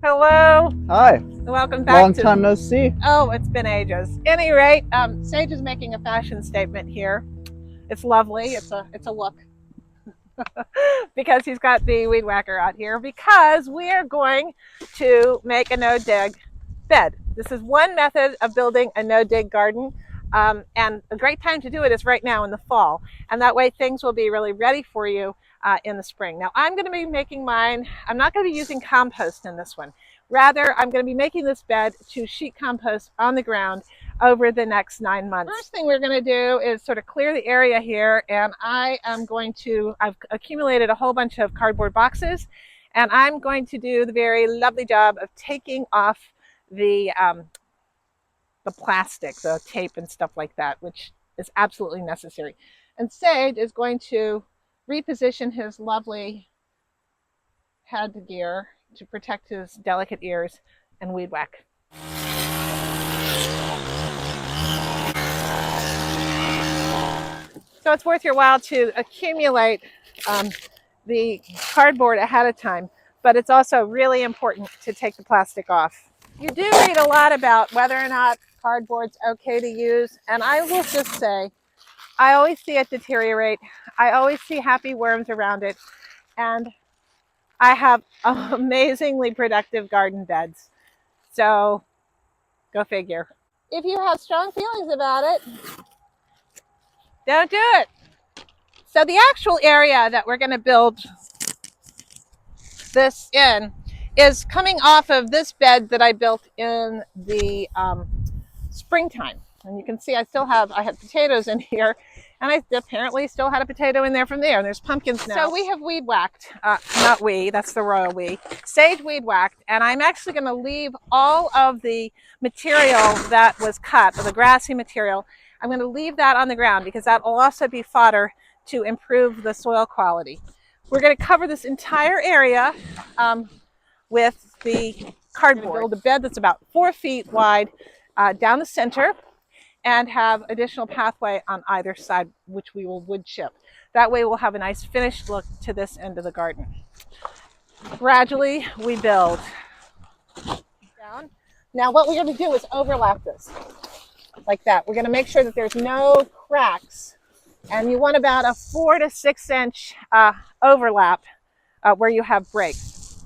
Hello. Hi. Welcome back Long to. time no see. Oh, it's been ages. Any rate, Sage is making a fashion statement here. It's lovely. It's a look because he's got the weed whacker out here because we are going to make a no-dig bed. This is one method of building a no-dig garden. And a great time to do it is right now in the fall. And that way things will be really ready for you in the spring. Now I'm going to be making mine. I'm not going to be using compost in this one. Rather, I'm going to be making this bed to sheet compost on the ground over the next 9 months. First thing we're going to do is sort of clear the area here, and I've accumulated a whole bunch of cardboard boxes, and I'm going to do the very lovely job of taking off the plastic, the tape and stuff like that, which is absolutely necessary. And Sage is going to reposition his lovely headgear to protect his delicate ears and weed whack. So it's worth your while to accumulate the cardboard ahead of time, but it's also really important to take the plastic off. You do read a lot about whether or not cardboard's okay to use, and I will just say, I always see it deteriorate. I always see happy worms around it, and I have amazingly productive garden beds. So go figure. If you have strong feelings about it, don't do it. So the actual area that we're going to build this in is coming off of this bed that I built in the springtime. And you can see I had potatoes in here, and I apparently still had a potato in there from there. And there's pumpkins now. So we have weed whacked, not we, that's the royal we, Sage weed whacked. And I'm actually going to leave all of the material that was cut, the grassy material, I'm going to leave that on the ground because that will also be fodder to improve the soil quality. We're going to cover this entire area with the cardboard. Build a bed that's about 4 feet wide down the center and have additional pathway on either side, which we will wood chip. That way we'll have a nice finished look to this end of the garden. Gradually we build down. Now what we're going to do is overlap this like that. We're going to make sure that there's no cracks, and you want about a 4 to 6 inch overlap where you have breaks.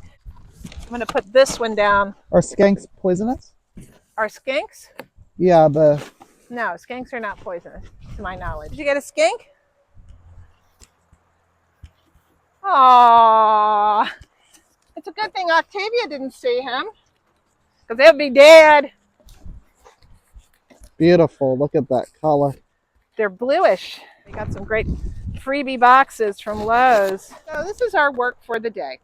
I'm going to put this one down. Are skanks poisonous? Are skinks? Yeah, No, skinks are not poisonous, to my knowledge. Did you get a skink? Aww. It's a good thing Octavia didn't see him, because they'd be dead. beautiful. Look at that color. They're bluish. We got some great freebie boxes from Lowe's. So this is our work for the day.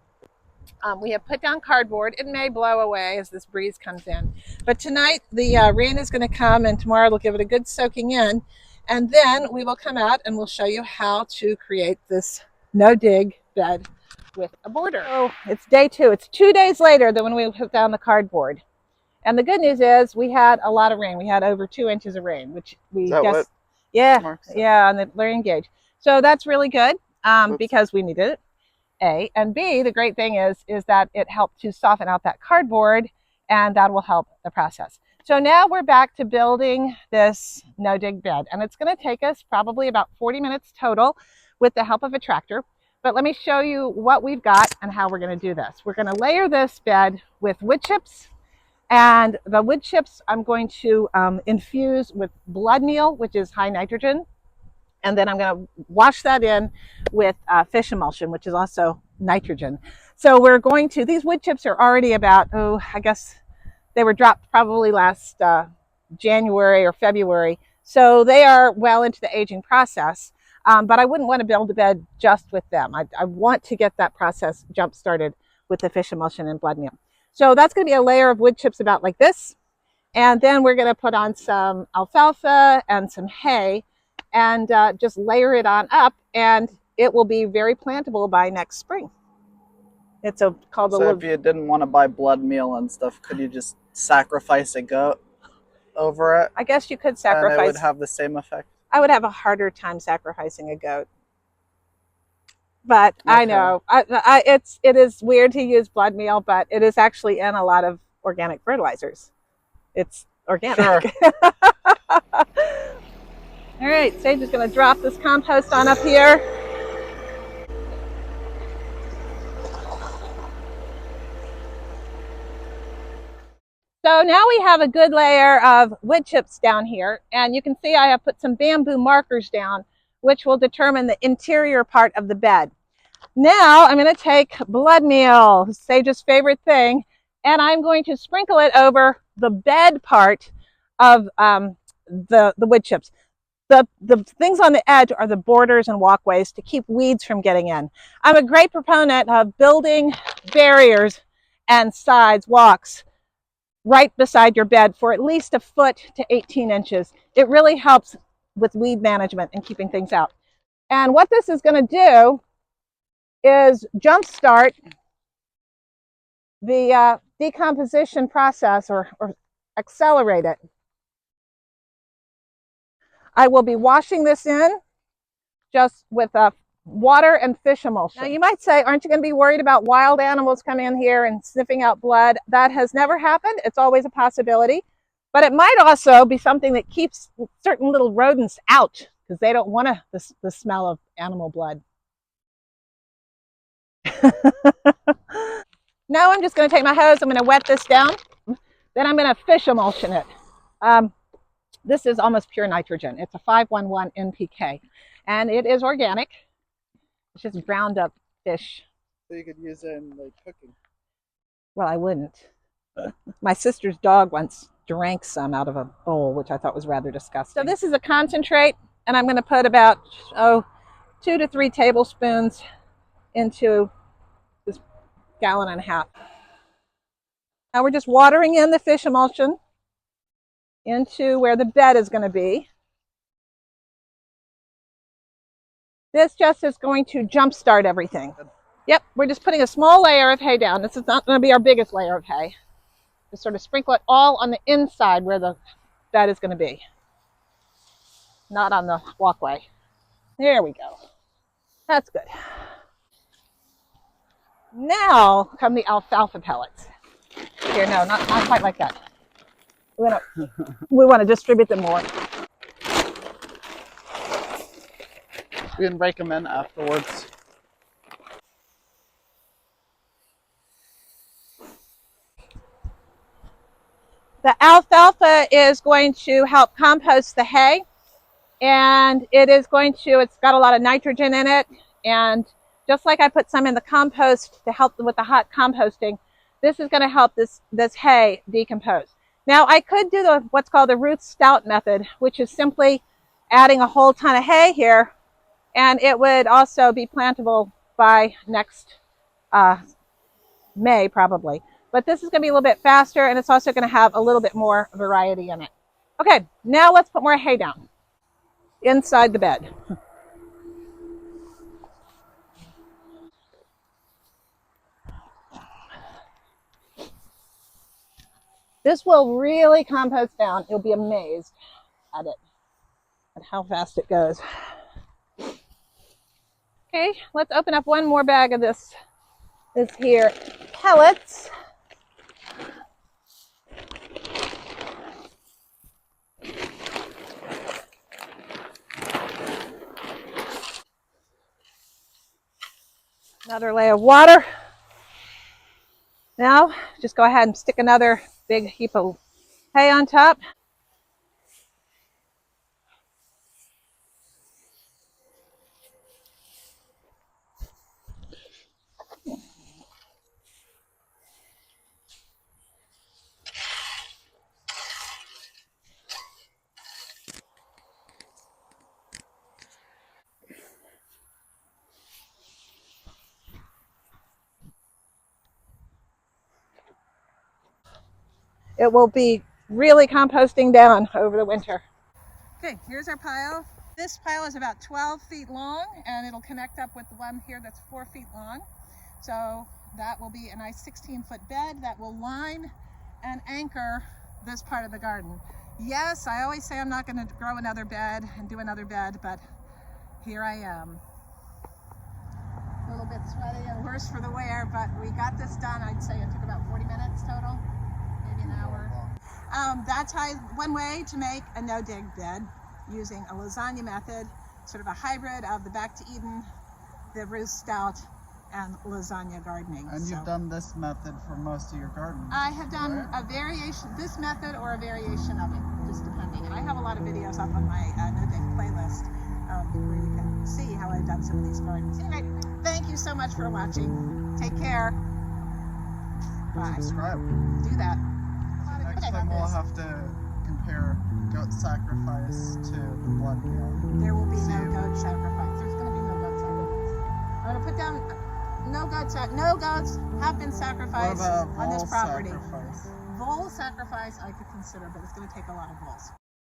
We have put down cardboard. It may blow away as this breeze comes in. But tonight the rain is going to come, and tomorrow we'll give it a good soaking in. And then we will come out and we'll show you how to create this no-dig bed with a border. Oh, it's day 2. It's 2 days later than when we put down the cardboard. And the good news is we had a lot of rain. We had over 2 inches of rain, which we just, yeah, on the rain gauge. So that's really good because we needed it. A, and B, the great thing is that it helped to soften out that cardboard, and that will help the process. So now we're back to building this no-dig bed, and it's going to take us probably about 40 minutes total with the help of a tractor. But let me show you what we've got and how we're going to do this. We're going to layer this bed with wood chips, and the wood chips I'm going to infuse with blood meal, which is high nitrogen. And then I'm going to wash that in with fish emulsion, which is also nitrogen. So we're going to, these wood chips are already about, I guess they were dropped probably last January or February. So they are well into the aging process. But I wouldn't want to build a bed just with them. I want to get that process jump started with the fish emulsion and blood meal. So that's going to be a layer of wood chips about like this. And then we're going to put on some alfalfa and some hay, and just layer it on up, and it will be very plantable by next spring. It's called So if you didn't want to buy blood meal and stuff, could you just sacrifice a goat over it? I guess you could sacrifice. And it would have the same effect? I would have a harder time sacrificing a goat. But I Okay. know it is weird to use blood meal, but it is actually in a lot of organic fertilizers. It's organic. Sure. All right, Sage is going to drop this compost on up here. So now we have a good layer of wood chips down here, and you can see I have put some bamboo markers down, which will determine the interior part of the bed. Now I'm going to take blood meal, Sage's favorite thing, and I'm going to sprinkle it over the bed part of the wood chips. The things on the edge are the borders and walkways to keep weeds from getting in. I'm a great proponent of building barriers and sides, walks, right beside your bed for at least a foot to 18 inches. It really helps with weed management and keeping things out. And what this is going to do is jumpstart the decomposition process or accelerate it. I will be washing this in just with water and fish emulsion. Now you might say, aren't you going to be worried about wild animals coming in here and sniffing out blood? That has never happened. It's always a possibility. But it might also be something that keeps certain little rodents out because they don't want the smell of animal blood. Now I'm just going to take my hose. I'm going to wet this down. Then I'm going to fish emulsion it. This is almost pure nitrogen. It's a 511 NPK, and it is organic. It's just ground up fish. So you could use it in like cooking. Well, I wouldn't. My sister's dog once drank some out of a bowl, which I thought was rather disgusting. So this is a concentrate, and I'm going to put about 2 to 3 tablespoons into this gallon and a half. Now we're just watering in the fish emulsion into where the bed is going to be. This just is going to jumpstart everything. Yep, we're just putting a small layer of hay down. This is not going to be our biggest layer of hay. Just sort of sprinkle it all on the inside where the bed is going to be, not on the walkway. There we go. That's good. Now come the alfalfa pellets. Here, no, not quite like that. We want to distribute them more. We can break them in afterwards. The alfalfa is going to help compost the hay, and it's got a lot of nitrogen in it, and just like I put some in the compost to help with the hot composting, this is going to help this hay decompose. Now I could do what's called the Ruth Stout method, which is simply adding a whole ton of hay here, and it would also be plantable by next May probably. But this is going to be a little bit faster, and it's also going to have a little bit more variety in it. Okay, now let's put more hay down inside the bed. This will really compost down. You'll be amazed at it, at how fast it goes. Okay, let's open up one more bag of this here pellets. Another layer of water. Now, just go ahead and stick another big heap of hay on top. It will be really composting down over the winter. Okay, here's our pile. This pile is about 12 feet long, and it'll connect up with the one here that's 4 feet long. So that will be a nice 16-foot bed that will line and anchor this part of the garden. Yes, I always say I'm not going to grow another bed and do another bed, but here I am. A little bit sweaty and worse for the wear, but we got this done. I'd say it took about 40 minutes total, maybe an hour. That's one way to make a no-dig bed using a lasagna method, sort of a hybrid of the Back to Eden, the Ruth Stout, and lasagna gardening. And you've done this method for most of your garden. I have done a variation, this method or a variation of it, just depending. And I have a lot of videos up on my no-dig playlist where you can see how I've done some of these gardens. Anyway, thank you so much for watching. Take care. Bye. Subscribe. Do that. Next time we'll have to compare goat sacrifice to the blood meal. There will be no goat sacrifice. There's going to be no goat sacrifice. I'm going to put down no goats have been sacrificed on this property. Sacrifice? Bull sacrifice I could consider, but it's going to take a lot of bulls.